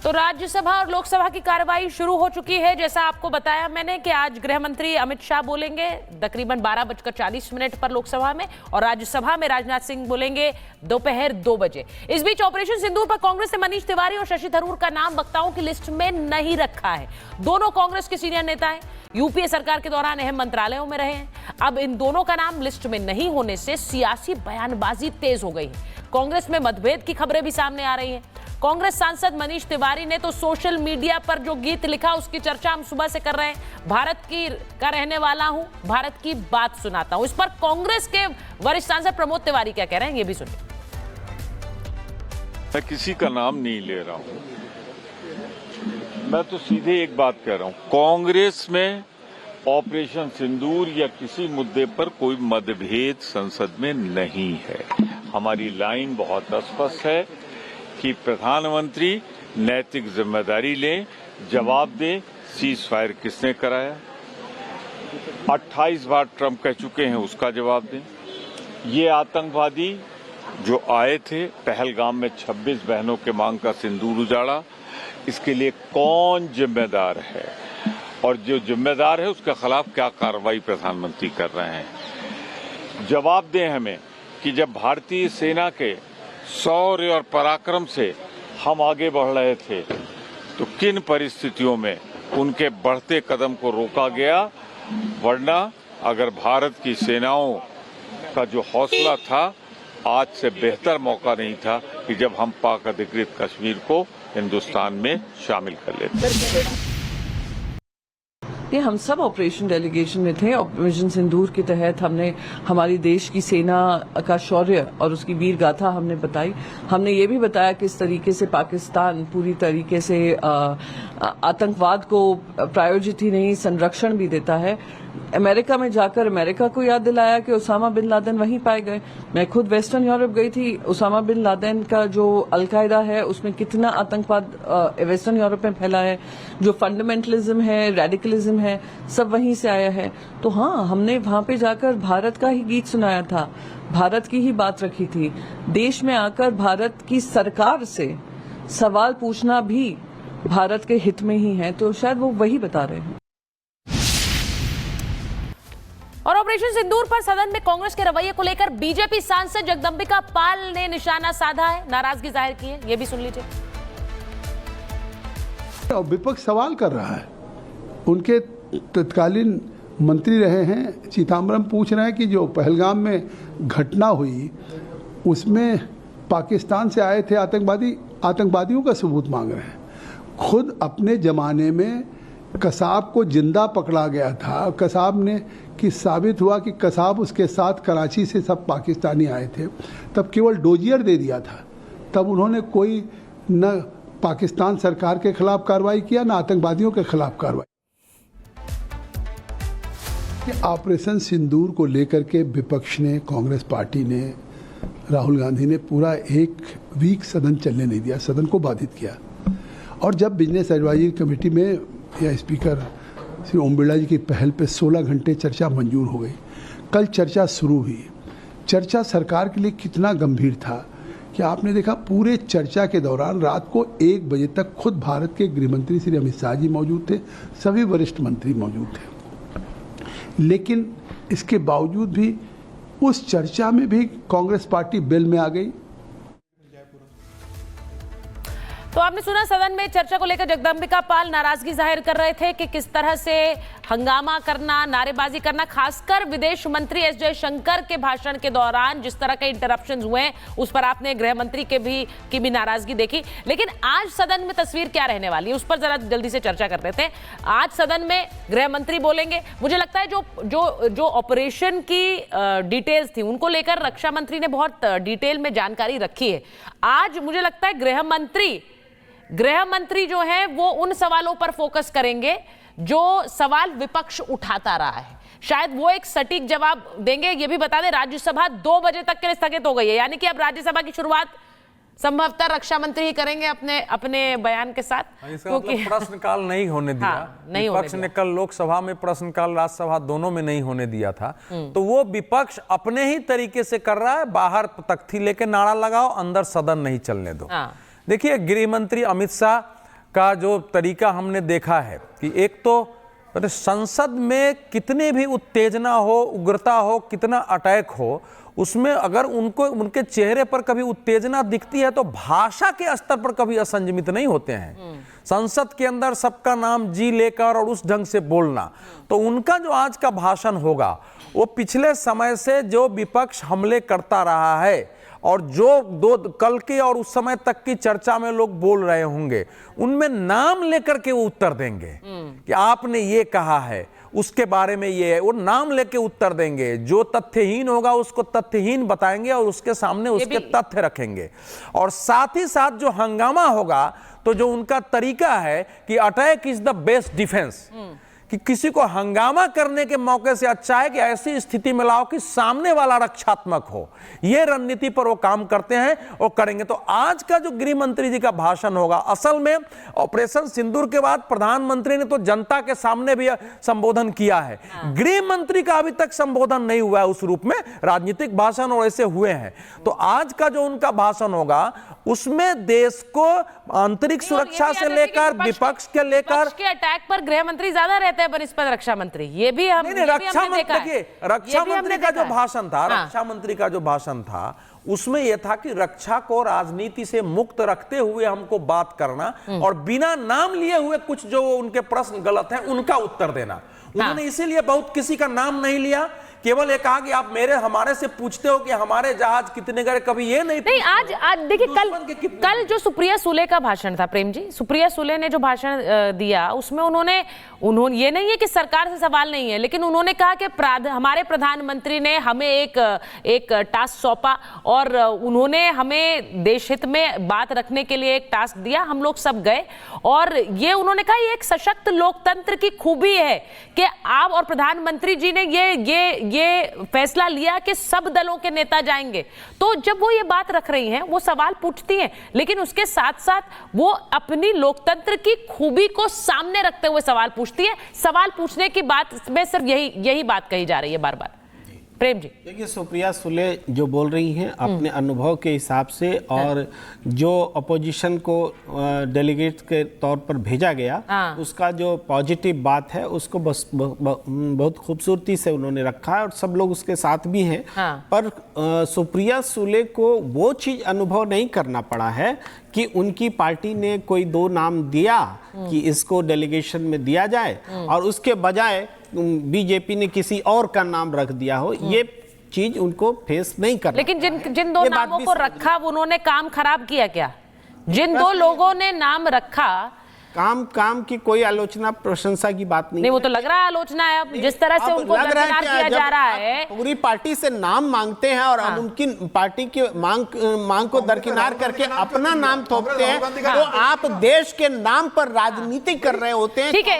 तो राज्यसभा और लोकसभा की कार्रवाई शुरू हो चुकी है। जैसा आपको बताया मैंने कि आज गृह मंत्री अमित शाह बोलेंगे तकरीबन 12:40 पर लोकसभा में, और राज्यसभा में राजनाथ सिंह बोलेंगे दोपहर 2 बजे। इस बीच ऑपरेशन सिंदूर पर कांग्रेस ने मनीष तिवारी और शशि थरूर का नाम वक्ताओं की लिस्ट में नहीं रखा है। दोनों कांग्रेस के सीनियर नेता हैं, यूपीए सरकार के दौरान अहम मंत्रालयों में रहे हैं। अब इन दोनों का नाम लिस्ट में नहीं होने से सियासी बयानबाजी तेज हो गई है। कांग्रेस में मतभेद की खबरें भी सामने आ रही हैं। कांग्रेस सांसद मनीष तिवारी ने तो सोशल मीडिया पर जो गीत लिखा उसकी चर्चा हम सुबह से कर रहे हैं। भारत की का रहने वाला हूं, भारत की बात सुनाता हूं। इस पर कांग्रेस के वरिष्ठ सांसद प्रमोद तिवारी क्या कह रहे हैं, ये भी सुनिए। मैं किसी का नाम नहीं ले रहा हूं, मैं तो सीधे एक बात कह रहा हूं, कांग्रेस में ऑपरेशन सिंदूर या किसी मुद्दे पर कोई मतभेद संसद में नहीं है। हमारी लाइन बहुत स्पष्ट है कि प्रधानमंत्री नैतिक जिम्मेदारी लें, जवाब दें, सीज फायर किसने कराया। 28 बार ट्रंप कह चुके हैं, उसका जवाब दें। ये आतंकवादी जो आए थे पहलगाम में 26 बहनों के मांग का सिंदूर उजाड़ा, इसके लिए कौन जिम्मेदार है, और जो जिम्मेदार है उसके खिलाफ क्या कार्रवाई प्रधानमंत्री कर रहे हैं। जवाब दें हमें कि जब भारतीय सेना के शौर्य और पराक्रम से हम आगे बढ़ रहे थे तो किन परिस्थितियों में उनके बढ़ते कदम को रोका गया, वरना अगर भारत की सेनाओं का जो हौसला था, आज से बेहतर मौका नहीं था कि जब हम पाक अधिकृत कश्मीर को हिंदुस्तान में शामिल कर लेते। ये हम सब ऑपरेशन डेलीगेशन में थे। ऑपरेशन सिंदूर के तहत हमने हमारी देश की सेना का शौर्य और उसकी वीर गाथा हमने बताई। हमने ये भी बताया किस तरीके से पाकिस्तान पूरी तरीके से आतंकवाद को प्रायोजित ही नहीं संरक्षण भी देता है। अमेरिका में जाकर अमेरिका को याद दिलाया कि उसामा बिन लादेन वहीं पाए गए। मैं खुद वेस्टर्न यूरोप गई थी। उसामा बिन लादेन का जो अलकायदा है उसमें कितना आतंकवाद वेस्टर्न यूरोप में फैला है, जो फंडामेंटलिज्म है, रेडिकलिज्म है, सब वहीं से आया है। तो हाँ, हमने वहां पे जाकर भारत का ही गीत सुनाया था, भारत की ही बात रखी थी। देश में आकर भारत की सरकार से सवाल पूछना भी भारत के हित में ही है, तो शायद वो वही बता रहे हैं। और ऑपरेशन सिंदूर पर सदन में कांग्रेस के रवैये को लेकर बीजेपी सांसद जगदंबिका पाल ने निशाना साधा है, नाराजगी जाहिर की है। ये भी सुन लीजिए। विपक्ष सवाल कर रहा है, उनके तत्कालीन मंत्री रहे हैं चिदंबरम पूछ रहे हैं कि जो पहलगाम में घटना हुई उसमें पाकिस्तान से आए थे आतंकवादियों का सबूत मांग रहे हैं। खुद अपने जमाने में कसाब को जिंदा पकड़ा गया था, कसाब ने कि साबित हुआ कि कसाब उसके साथ कराची से सब पाकिस्तानी आए थे, तब केवल डोजियर दे दिया था। तब उन्होंने कोई न पाकिस्तान सरकार के खिलाफ कार्रवाई किया, न आतंकवादियों के खिलाफ कार्रवाई। ऑपरेशन सिंदूर को लेकर के विपक्ष ने, कांग्रेस पार्टी ने, राहुल गांधी ने पूरा एक वीक सदन चलने नहीं दिया, सदन को बाधित किया। और जब बिजनेस एडवाइजरी कमेटी में या स्पीकर श्री ओम बिरला जी की पहल पे 16 घंटे चर्चा मंजूर हो गई। कल चर्चा शुरू हुई। चर्चा सरकार के लिए कितना गंभीर था कि आपने देखा पूरे चर्चा के दौरान रात को 1 बजे तक खुद भारत के गृहमंत्री श्री अमित शाह जी मौजूद थे, सभी वरिष्ठ मंत्री मौजूद थे। लेकिन इसके बावजूद भी उस चर्चा में भी कांग्रेस पार्टी बेल में आ गई। तो आपने सुना, सदन में चर्चा को लेकर जगदंबिका पाल नाराजगी जाहिर कर रहे थे कि किस तरह से हंगामा करना, नारेबाजी करना, खासकर विदेश मंत्री एस जयशंकर के भाषण के दौरान जिस तरह के इंटरप्शंस हुए उस पर आपने गृह मंत्री की भी नाराजगी देखी। लेकिन आज सदन में तस्वीर क्या रहने वाली है उस पर जरा जल्दी से चर्चा कर लेते हैं। आज सदन में गृह मंत्री बोलेंगे। मुझे लगता है जो ऑपरेशन की डिटेल्स थी उनको लेकर रक्षा मंत्री ने बहुत डिटेल में जानकारी रखी है। आज मुझे लगता है गृह मंत्री जो है वो उन सवालों पर फोकस करेंगे जो सवाल विपक्ष उठाता रहा है। शायद वो एक सटीक जवाब देंगे। ये भी बता दें, राज्यसभा 2 बजे तक के लिए स्थगित हो गई है, यानी कि अब राज्यसभा की शुरुआत संभवतः रक्षा मंत्री ही करेंगे अपने बयान के साथ, क्योंकि प्रश्नकाल नहीं होने दिया। विपक्ष ने कल लोकसभा में प्रश्नकाल, राज्यसभा दोनों में नहीं होने दिया था, तो वो विपक्ष अपने ही तरीके से कर रहा है। बाहर तख्ती लेके नारा लगाओ, अंदर सदन नहीं चलने दो। देखिए, गृह मंत्री अमित शाह का जो तरीका हमने देखा है कि एक तो संसद में कितनी भी उत्तेजना हो, उग्रता हो, कितना अटैक हो, उसमें अगर उनको उनके चेहरे पर कभी उत्तेजना दिखती है तो भाषा के स्तर पर कभी असंयमित नहीं होते हैं। संसद के अंदर सबका नाम जी लेकर और उस ढंग से बोलना, तो उनका जो आज का भाषण होगा वो पिछले समय से जो विपक्ष हमले करता रहा है और जो दो कल की और उस समय तक की चर्चा में लोग बोल रहे होंगे, उनमें नाम लेकर के वो उत्तर देंगे कि आपने ये कहा है, उसके बारे में ये है, वो नाम लेके उत्तर देंगे। जो तथ्यहीन होगा उसको तथ्यहीन बताएंगे और उसके सामने उसके तथ्य रखेंगे। और साथ ही साथ जो हंगामा होगा, तो जो उनका तरीका है कि attack is the best defence, कि किसी को हंगामा करने के मौके से अच्छा है कि ऐसी स्थिति में लाओ कि सामने वाला रक्षात्मक हो। यह रणनीति पर वो काम करते हैं और करेंगे। तो आज का जो गृह मंत्री जी का भाषण होगा, असल में ऑपरेशन सिंदूर के बाद प्रधानमंत्री ने तो जनता के सामने भी संबोधन किया है, गृह मंत्री का अभी तक संबोधन नहीं हुआ है उस रूप में। राजनीतिक भाषण और ऐसे हुए हैं, तो आज का जो उनका भाषण होगा उसमें देश को आंतरिक सुरक्षा से लेकर विपक्ष के लेकर के अटैक पर गृह मंत्री ज्यादा रहते हैं बनिस्पत रक्षा मंत्री। ये भी हम रक्षा मंत्री का जो भाषण था, रक्षा मंत्री का जो भाषण था, उसमें यह था कि रक्षा को राजनीति से मुक्त रखते हुए हमको बात करना और बिना नाम लिए हुए कुछ जो उनके प्रश्न गलत हैं उनका उत्तर देना। उन्होंने इसीलिए बहुत किसी का नाम नहीं लिया, केवल ये कहा कि आप हमारे से पूछते हो कि हमारे जहाज कितने गए, कभी ये नहीं आज देखिए कल जो सुप्रिया सुले का भाषण था, प्रेम जी, सुप्रिया सुले ने जो भाषण दिया उसमें उन्होंने ये नहीं है कि सरकार से सवाल नहीं है, लेकिन उन्होंने कहा कि हमारे प्रधानमंत्री ने हमें एक टास्क सौंपा और उन्होंने हमें देश हित में बात रखने के लिए एक टास्क दिया, हम लोग सब गए। और ये उन्होंने कहा ये एक सशक्त लोकतंत्र की खूबी है कि आप और प्रधानमंत्री जी ने ये फैसला लिया कि सब दलों के नेता जाएंगे। तो जब वो ये बात रख रही हैं, वो सवाल पूछती हैं, लेकिन उसके साथ साथ वो अपनी लोकतंत्र की खूबी को सामने रखते हुए सवाल पूछती है। सवाल पूछने की बात में सिर्फ यही बात कही जा रही है बार बार। प्रेम जी, देखिए सुप्रिया सुले जो बोल रही हैं अपने अनुभव के हिसाब से, और जो अपोजिशन को डेलीगेट के तौर पर भेजा गया उसका जो पॉजिटिव बात है उसको बस बहुत खूबसूरती से उन्होंने रखा है और सब लोग उसके साथ भी हैं। पर सुप्रिया सुले को वो चीज़ अनुभव नहीं करना पड़ा है कि उनकी पार्टी ने कोई दो नाम दिया कि इसको डेलीगेशन में दिया जाए और उसके बजाय बीजेपी ने किसी और का नाम रख दिया हो। ये चीज उनको फेस नहीं करना। लेकिन जिन दो नामों को रखा उन्होंने काम खराब किया क्या? जिन दो लोगों ने नाम रखा, काम की कोई आलोचना प्रशंसा की बात नहीं। वो तो लग रहा है आलोचना है। अब जिस तरह से उनको दरकिनार किया जा रहा है, पूरी पार्टी से नाम मांगते हैं और उनकी पार्टी की मांग को दरकिनार करके अपना नाम थोपते हैं, तो आप देश के नाम पर राजनीति कर रहे होते हैं। ठीक है।